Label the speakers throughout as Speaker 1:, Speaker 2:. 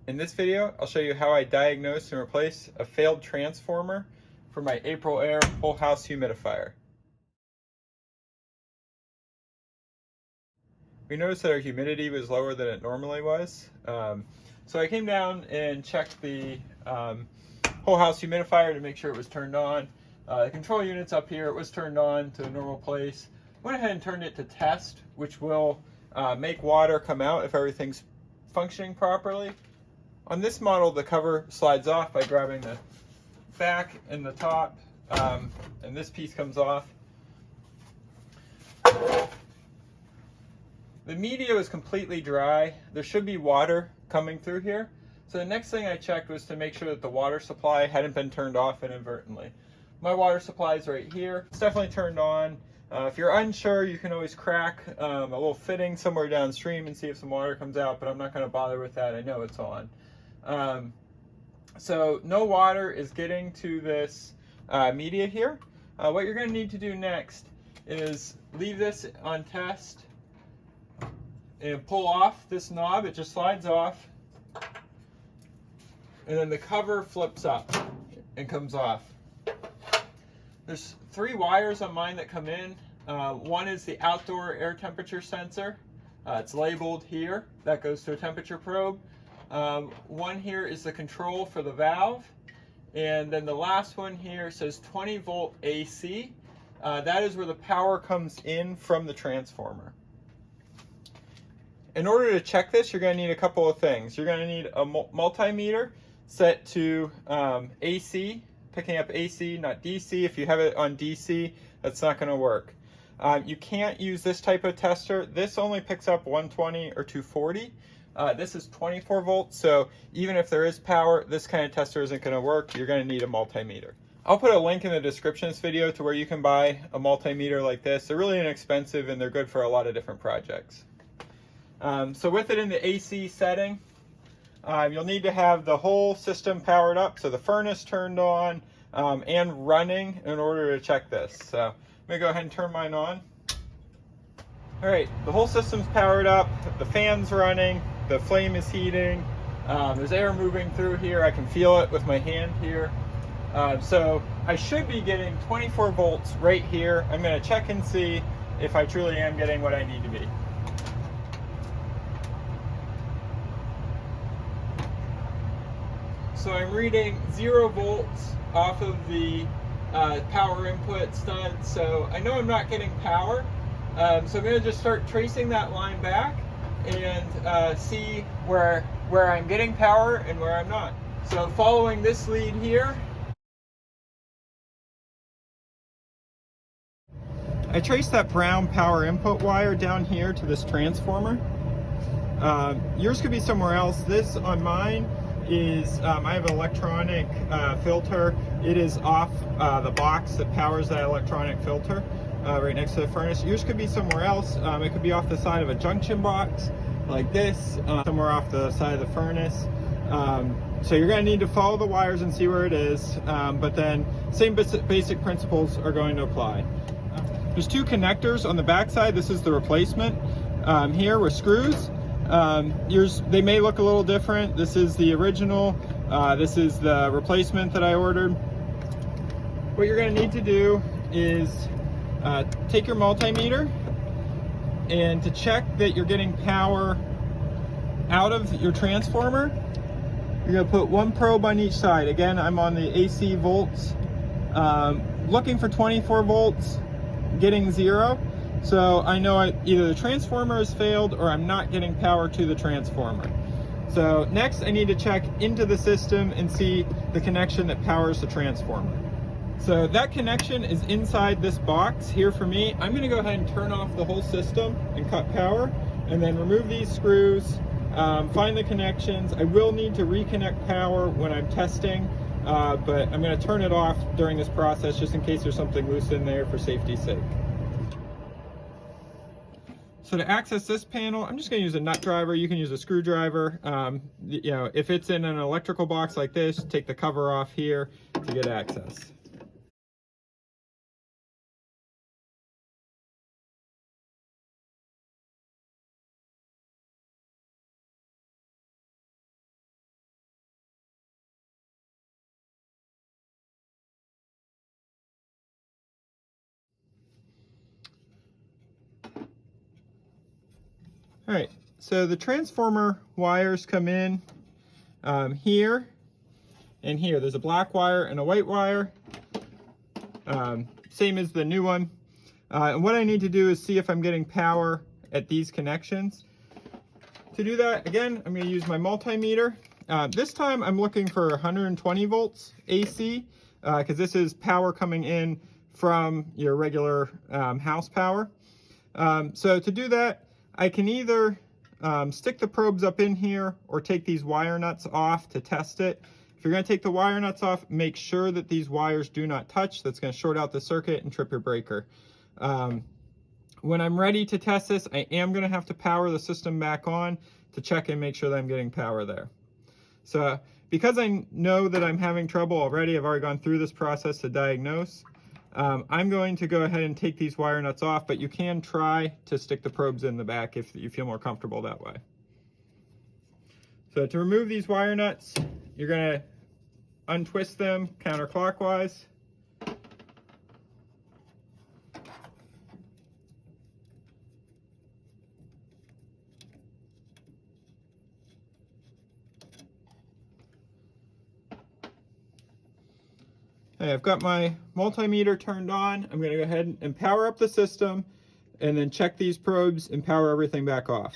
Speaker 1: In this video, I'll show you how I diagnose and replace a failed transformer for my Aprilaire whole house humidifier. We noticed that our humidity was lower than it normally was. So I came down and checked the whole house humidifier to make sure it was turned on. The control unit's up here, it was turned on to a normal place. Went ahead and turned it to test, which will make water come out if everything's functioning properly. On this model, the cover slides off by grabbing the back and the top, and this piece comes off. The media was completely dry. There should be water coming through here. So the next thing I checked was to make sure that the water supply hadn't been turned off inadvertently. My water supply is right here. It's definitely turned on. If you're unsure, you can always crack a little fitting somewhere downstream and see if some water comes out, but I'm not going to bother with that. I know it's on. So no water is getting to this media here. What you're going to need to do next is leave this on test and pull off this knob. It just slides off, and then the cover flips up and comes off. There's 3 wires on mine that come in. One is the outdoor air temperature sensor. It's labeled here. That goes to a temperature probe. One here is the control for the valve. And then the last one here says 20 volt AC. That is where the power comes in from the transformer. In order to check this, you're going to need a couple of things. You're going to need a multimeter set to AC, picking up AC, not DC. If you have it on DC, that's not going to work. You can't use this type of tester. This only picks up 120 or 240. This is 24 volts, so even if there is power, this kind of tester isn't going to work. You're going to need a multimeter. I'll put a link in the description of this video to where you can buy a multimeter like this. They're really inexpensive and they're good for a lot of different projects. So with it in the AC setting, you'll need to have the whole system powered up, so the furnace turned on and running in order to check this. So I'm going to go ahead and turn mine on. All right, the whole system's powered up, the fan's running, the flame is heating, there's air moving through here. I can feel it with my hand here. So I should be getting 24 volts right here. I'm going to check and see if I truly am getting what I need to be. So I'm reading 0 volts off of the power input stud, so I know I'm not getting power. So I'm going to just start tracing that line back and see where I'm getting power and where I'm not. So following this lead here, I traced that brown power input wire down here to this transformer. Yours could be somewhere else. This on mine is, I have an electronic filter. It is off the box that powers that electronic filter right next to the furnace. Yours could be somewhere else. It could be off the side of a junction box like this, somewhere off the side of the furnace. So you're going to need to follow the wires and see where it is, but then same basic principles are going to apply. There's 2 connectors on the back side. This is the replacement here with screws. Yours, they may look a little different. This is the original. This is the replacement that I ordered. What you're going to need to do is take your multimeter, and to check that you're getting power out of your transformer, you're going to put 1 probe on each side. Again, I'm on the AC volts, looking for 24 volts, getting 0. So I know either the transformer has failed or I'm not getting power to the transformer. So next I need to check into the system and see the connection that powers the transformer. So that connection is inside this box here for me. I'm going to go ahead and turn off the whole system and cut power, and then remove these screws, find the connections. I will need to reconnect power when I'm testing, but I'm going to turn it off during this process just in case there's something loose in there for safety's sake. So to access this panel, I'm just going to use a nut driver. You can use a screwdriver. You know, if it's in an electrical box like this, take the cover off here to get access. All right, so the transformer wires come in here and here. There's a black wire and a white wire, same as the new one. And what I need to do is see if I'm getting power at these connections. To do that, again, I'm going to use my multimeter. This time I'm looking for 120 volts AC, because this is power coming in from your regular house power. So to do that, I can either stick the probes up in here or take these wire nuts off to test it. If you're going to take the wire nuts off, make sure that these wires do not touch. That's going to short out the circuit and trip your breaker. When I'm ready to test this, I am going to have to power the system back on to check and make sure that I'm getting power there. So because I know that I'm having trouble already, I've already gone through this process to diagnose. I'm going to go ahead and take these wire nuts off, but you can try to stick the probes in the back if you feel more comfortable that way. So to remove these wire nuts, you're going to untwist them counterclockwise. Okay, I've got my multimeter turned on. I'm going to go ahead and power up the system and then check these probes and power everything back off.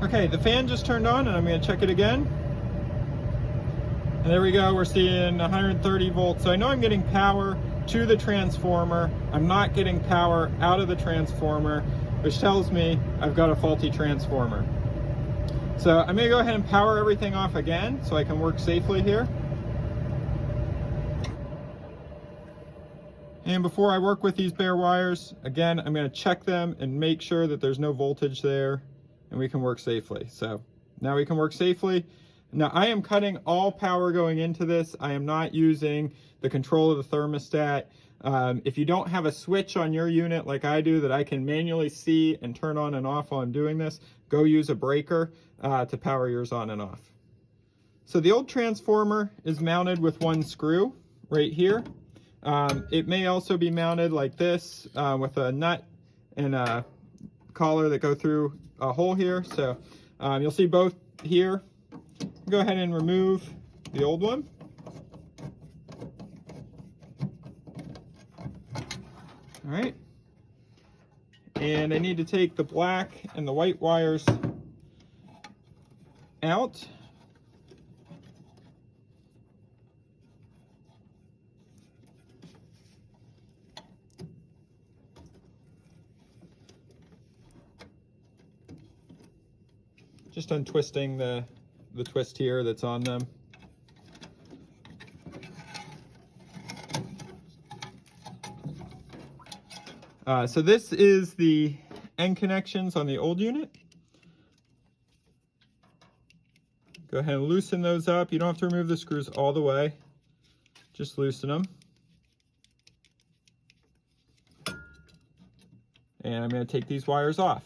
Speaker 1: Okay, the fan just turned on and I'm going to check it again. And there we go, we're seeing 130 volts. So I know I'm getting power to the transformer. I'm not getting power out of the transformer, which tells me I've got a faulty transformer. So I'm going to go ahead and power everything off again so I can work safely here. And before I work with these bare wires, again, I'm going to check them and make sure that there's no voltage there and we can work safely. So now we can work safely. Now I am cutting all power going into this. I am not using the control of the thermostat. If you don't have a switch on your unit like I do that I can manually see and turn on and off while I'm doing this, go use a breaker to power yours on and off. So the old transformer is mounted with one screw right here. It may also be mounted like this with a nut and a collar that go through a hole here. So you'll see both here. Go ahead and remove the old one. All right. And I need to take the black and the white wires out. Just untwisting the twist here that's on them. So this is the end connections on the old unit. Go ahead and loosen those up. You don't have to remove the screws all the way. Just loosen them. And I'm going to take these wires off.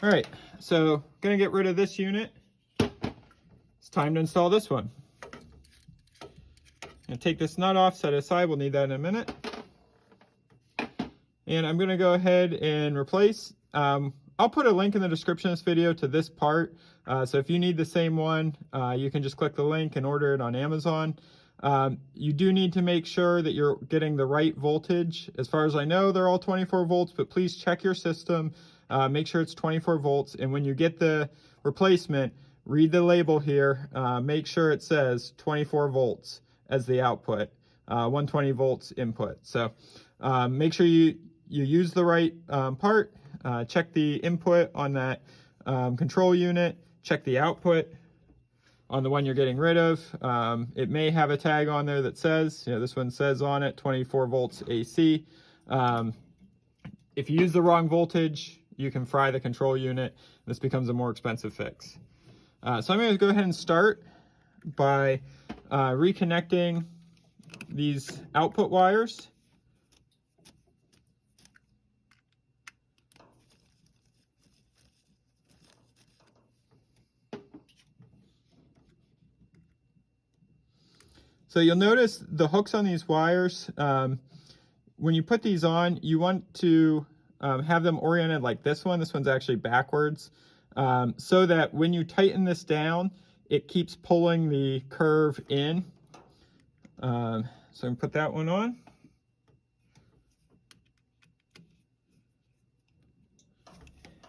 Speaker 1: All right, so gonna get rid of this unit. It's time to install this one. I'm gonna take this nut off, set it aside. We'll need that in a minute. And I'm gonna go ahead and replace. I'll put a link in the description of this video to this part. So if you need the same one, you can just click the link and order it on Amazon. You do need to make sure that you're getting the right voltage. As far as I know, they're all 24 volts, but please check your system. Make sure it's 24 volts, and when you get the replacement, read the label here. Make sure it says 24 volts as the output, 120 volts input. So make sure you use the right part. Check the input on that control unit. Check the output on the one you're getting rid of. It may have a tag on there that says, this one says on it 24 volts AC. If you use the wrong voltage, you can fry the control unit. This becomes a more expensive fix. So I'm going to go ahead and start by reconnecting these output wires. So you'll notice the hooks on these wires, when you put these on, you want to have them oriented like this one. This one's actually backwards, so that when you tighten this down, it keeps pulling the curve in. So I'm gonna put that one on.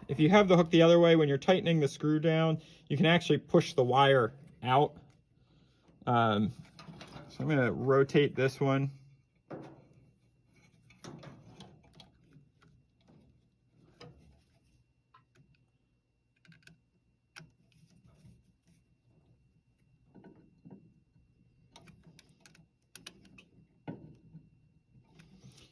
Speaker 1: If you have the hook the other way, when you're tightening the screw down, you can actually push the wire out. So I'm going to rotate this one.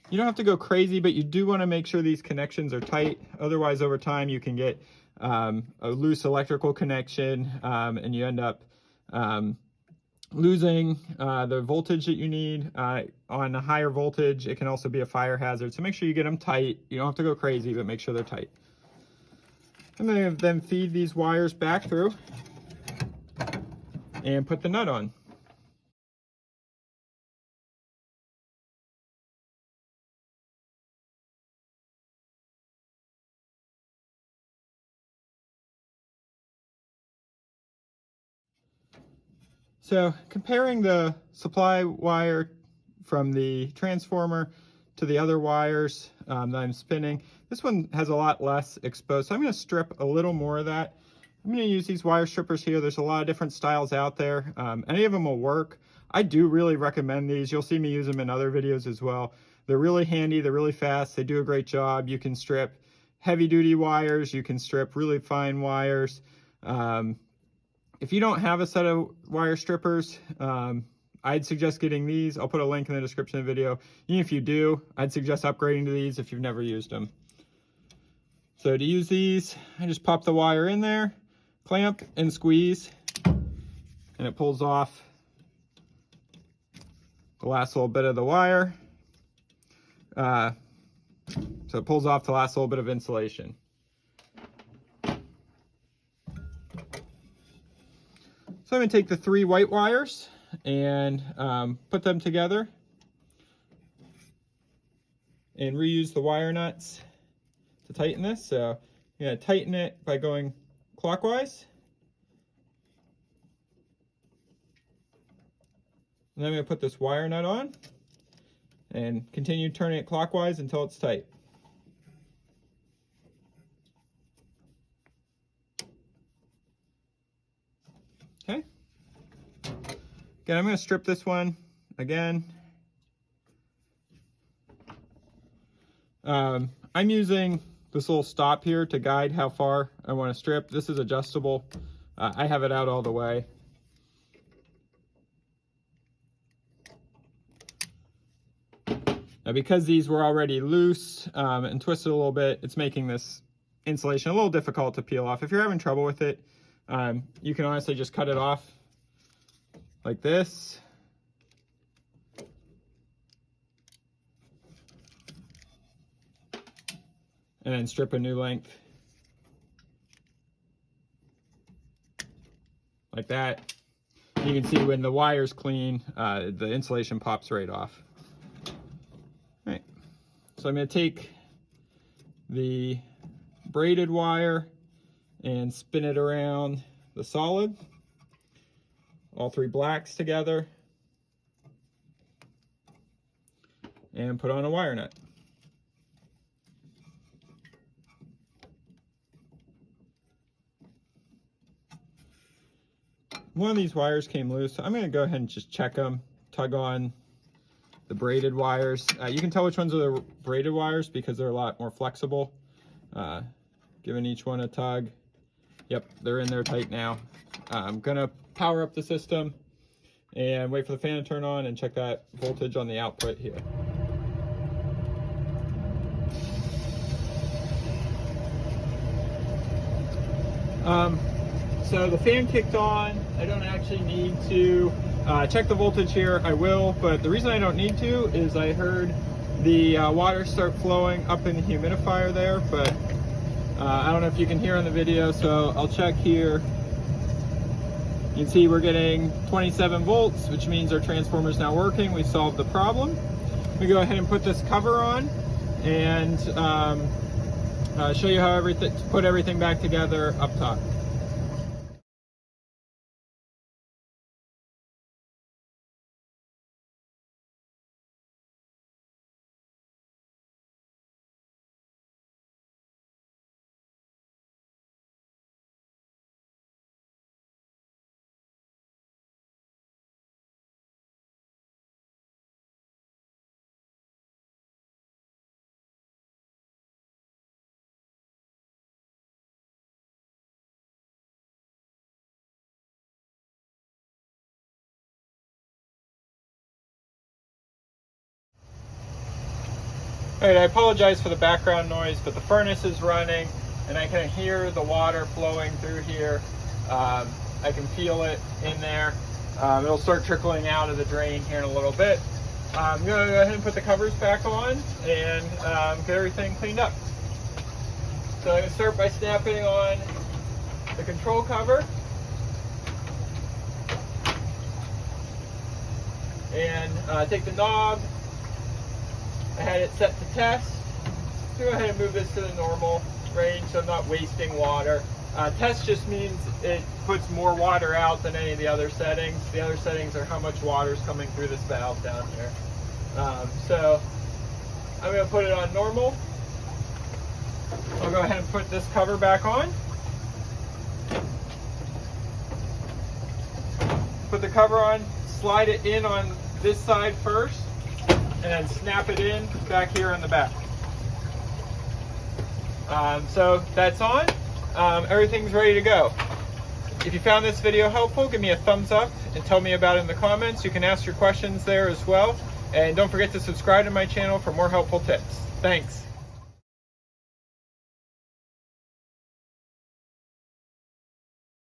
Speaker 1: You don't have to go crazy, but you do want to make sure these connections are tight. Otherwise, over time, you can get a loose electrical connection, and you end up losing the voltage that you need. On a higher voltage, it can also be a fire hazard. So make sure you get them tight. You don't have to go crazy, but make sure they're tight. I'm going to then feed these wires back through and put the nut on. So comparing the supply wire from the transformer to the other wires that I'm spinning, this one has a lot less exposed. So I'm going to strip a little more of that. I'm going to use these wire strippers here. There's a lot of different styles out there. Any of them will work. I do really recommend these. You'll see me use them in other videos as well. They're really handy. They're really fast. They do a great job. You can strip heavy duty wires. You can strip really fine wires. If you don't have a set of wire strippers, I'd suggest getting these. I'll put a link in the description of the video. Even if you do, I'd suggest upgrading to these if you've never used them. So to use these, I just pop the wire in there, clamp and squeeze, and it pulls off the last little bit of the wire. So it pulls off the last little bit of insulation. So I'm going to take the 3 white wires and put them together and reuse the wire nuts to tighten this. So I'm going to tighten it by going clockwise. And then I'm going to put this wire nut on and continue turning it clockwise until it's tight. Okay. Again, I'm going to strip this one again. I'm using this little stop here to guide how far I want to strip. This is adjustable. I have it out all the way. Now, because these were already loose and twisted a little bit, it's making this insulation a little difficult to peel off. If you're having trouble with it, you can honestly just cut it off like this. And then strip a new length. Like that. You can see when the wire's clean, the insulation pops right off. All right. So I'm going to take the braided wire and spin it around the solid, all 3 blacks together, and put on a wire nut. One of these wires came loose, so I'm going to go ahead and just check them, tug on the braided wires. You can tell which ones are the braided wires because they're a lot more flexible. Giving each one a tug. Yep, they're in there tight now. I'm gonna power up the system and wait for the fan to turn on and check that voltage on the output here. So the fan kicked on. I don't actually need to check the voltage here. I will, but the reason I don't need to is I heard the water start flowing up in the humidifier there, but I don't know if you can hear on the video, so I'll check here. You can see we're getting 27 volts, which means our transformer is now working. We solved the problem. We go ahead and put this cover on and show you how to put everything back together up top. Alright, I apologize for the background noise, but the furnace is running and I can hear the water flowing through here. I can feel it in there. It'll start trickling out of the drain here in a little bit. I'm going to go ahead and put the covers back on and get everything cleaned up. So I'm going to start by snapping on the control cover. And take the knob. I had it set to test. So go ahead and move this to the normal range so I'm not wasting water. Test just means it puts more water out than any of the other settings. The other settings are how much water is coming through this valve down here. So I'm going to put it on normal. I'll go ahead and put this cover back on. Put the cover on, slide it in on this side first, and then snap it in back here on the back. So that's on. Everything's ready to go. If you found this video helpful, give me a thumbs up and tell me about it in the comments. You can ask your questions there as well. And don't forget to subscribe to my channel for more helpful tips. Thanks.